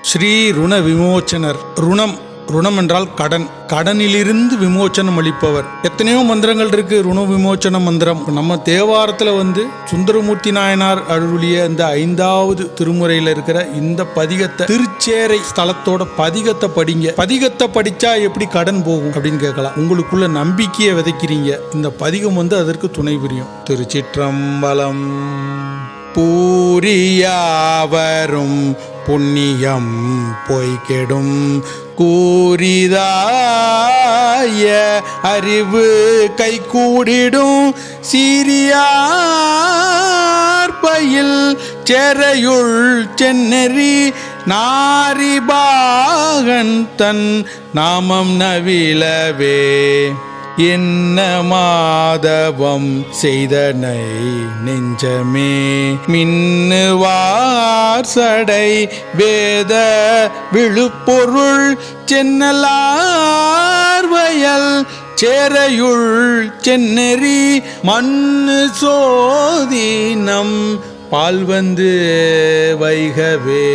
ஸ்ரீ ருண விமோச்சனர். ருணம் என்றால் கடன். கடனிலிருந்து விமோச்சனம் அளிப்பவர். எத்தனையோ மந்திரங்கள் இருக்கு. ருண விமோச்சன மந்திரம் நம்ம தேவாரத்துல சுந்தரமூர்த்தி நாயனார் அருளிய இந்த 5வது திருமுறையில இருக்கிற இந்த பதிகத்தை, திருச்சேரை ஸ்தலத்தோட பதிகத்தை படிங்க. பதிகத்தை படிச்சா எப்படி கடன் போகும் அப்படின்னு கேட்கலாம். உங்களுக்குள்ள நம்பிக்கையை விதைக்கிறீங்க. இந்த பதிகம் அதற்கு துணை புரியும். திருச்சிற்றம்பலம். பூரியாவரும் புண்ணியம் பொய்கெடும் கூறிதாய அறிவு கைகூடிடும் சீரியார் பயில் செரையுள் சென்னெறி நாரிபாகன் தன் நாமம் நவிலவே என்ன மாதவம் செய்தனை நெஞ்சமே மின்னுவார் சடை வேத விழுப்பொருள் சென்னலார் வயல் சேரையுள் சென்னெறி மண்ணு சோதினம் பால் வைகவே.